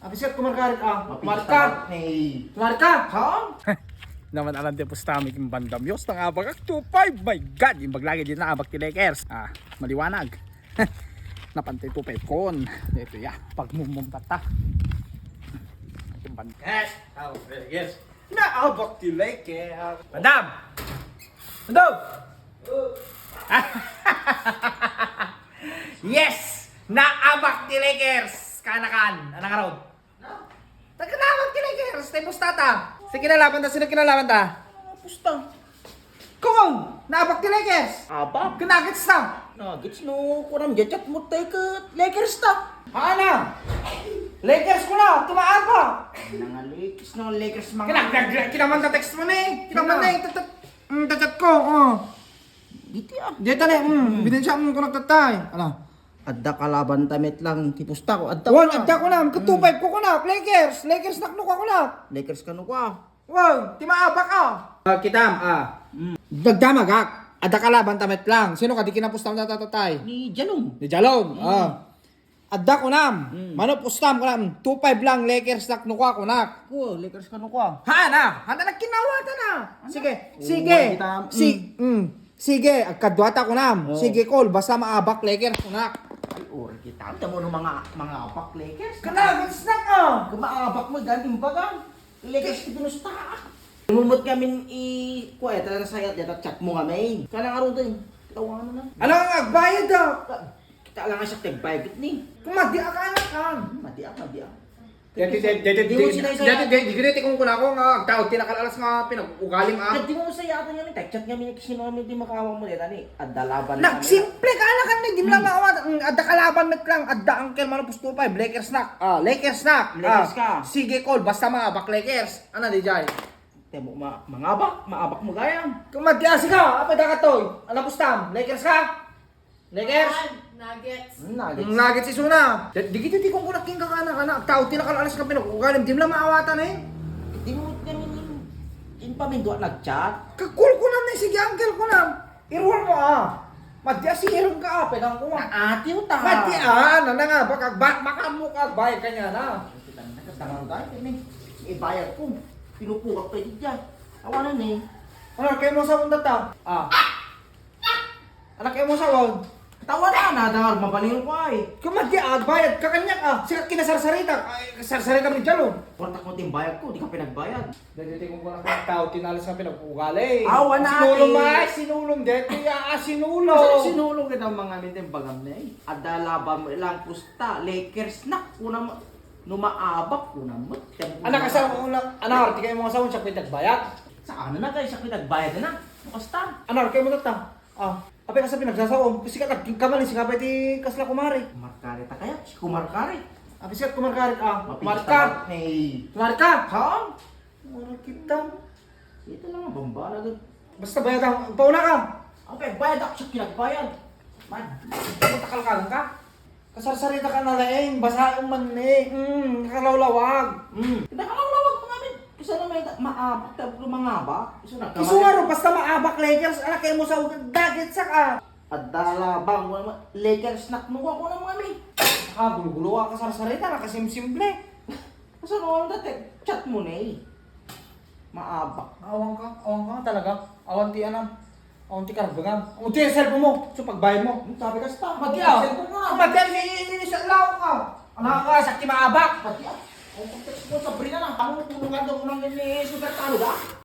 Abisit kumarkarit Marka. Hey. Marka. Ha? Naman alam din po sa aming bandam yos ng abag ak 2.5. My God, yung baglagi din na abag tilekers. Maliwanag. Napantay 2.5 kon. Ito ya, pagmumumbata. Yung bandam. Yes. Yes. Naabak tilekers. Madam. Madam. Yes! Naabak tilekers. Kanakan. Anong araw? Nagkanaabak tilekers. Tayo pustata. Sige kinalaban ta. Sino kinalaban ta? Pusta. Kung! Naabak tilekers. Abak. Kinagits ta. Nagits no. Kurang jajat mo tayo ka. Lakers ta. Ana! Lakers ko na! Tumaan pa! Nangalikis ng Lakers mga. Kinaman ka text mo na eh! Kinaman na eh! Tatat ko! Dito ah. Dito na eh! Bidensya mo kung nagtatay! Ano? Adda kalaban tamit lang. Tipusta ko. Adda Wow! Agda ko na! Katupay ko ko na! Lakers! Lakers naknuk ako na! Lakers ka no ka. Wow! Timaaba ka! Kitam! Dagdamag ha! Adda ka laban tamit lang! Sino ka? Di kinapustam na tatatay! Ni Jalong. Di Jalong! Adda ko na! Mano pustam ko na! 2-5 lang! Lakers naknuk ako na! Oh, Lakers ka no ka. Hana! Hana nagkinawata na! Sige! Oh, Sige! kita- Sige! Agkadwata ko na! Oh. Sige, Col! Basta maabak Lakers ko na! Ay, ori kita. Ito mo ng mga abak Lakers. Kana! Snack ah! Kumaabak mo dahil imbagan. Lakers ka pinusta ka. Mumut kami kuya, talaga sayat dito chat mo kami. Kanang araw din. Tawanan na. Ano ang agbayad ah? Kita lang nga siya tag-private ni. Kumadi ka anak ka! Madiak. Di mo sinay-sayat. giniti kong kuna ko nga tao tinakalalas nga pinag-ugalim ah. Di mo sayatan kami. Tag-chat kami. Sino kami di makawang mo dito ni. Adda laban Nagsimple ka anak kan di mo lang maawat. Adda kalaban met lang. Adda angkel manupos 2-5. Lakers snack. Lakers snack. Lakers ka. Sige, Col! Basta maabak Lakers. Ano di jay? Temo mangabak. Maabak mo gayang. Kumadi ah! Sige! Apa da ka toy? Ano pustam? Lakers ka? Lakers? Nuggets. Nugget si Suna. Di kita di kong kunak king kakana. Tao tinakalalas ka pinag-ugalim. Di mo lang maawatan eh. Di mo kami in pamindo nag-chat. Kakul ko lang na sige uncle ko lang. Iruan mo ah. Madya si Irong ka pegang ko ah. Ati uta. Madya na nga makamukha bayad kanya na. Tangan tayo ni. Ibayad ko. Pinupukak pa dyan. Awanan eh. Ano kayo mo sa undat ta? Anak kayo mo sa wag. Tawa na dangar mabalingin ko ay. Kumadya bayad ka kanya ka. Sika kinasarsarita. Sarsarita mo ni Jalo. Portak mo din bayad ko, di ka pinagbayad. Dati ko kunak ng tao tinalas ka pinag-ugali. Awa na, Sinulong ate. ba? Sinulong dito ya sinulong. Kasi sinulong kita mga mintin bagam na eh. Ada laban mo ilang pusta, Lakers na. Kuna mo, numaabak, kuna mo. Anak ka sa anak, di kayo mga sawon siya pinagbayad. Sa ano na kayo siya pinagbayad na? Basta. Anak, kayo mo tata. Apay ka sa pinagsasawon. Sikat nagkamali, sikapay ti kasla kumari. Kumarkari ta kaya? Si kumarkari. Apay sikat kumarkarit. Mapista Marka. ka. Hey. Marka. Ha? Wala kita. Ito lang ang bambala doon. Basta bayad ang pauna ka. Okay, bayad ako siya pinagbayad. Man. Takalkalan ka. Kasarsarita ka na laing. Basa yung mani. Nakalawlawag. Nakalawlawag mo namin. Kasi na may maabak, tapos mangabak. Isungaro, basta maabak Lakers. Anak kayo mo sa dagit sa ka. Adala bang wala Lakers snack mo ako na mga mi. Gulo-gulo ka kasarsarita. Nakasimsimple. Kasi ano dati chat mo na eh. Maabak. Awang ka talaga. Awan ti anam. Awan ti karbagan. Awan ti cellphone mo. So pagbayad mo. Sabi ka sa Madya! Madya! Sa lao ka! Anak ka, sakti maabak! Pati ah. Ang kontekst mo sa Brina lang. Ano tulungan daw mo lang ni Sugar Talo da?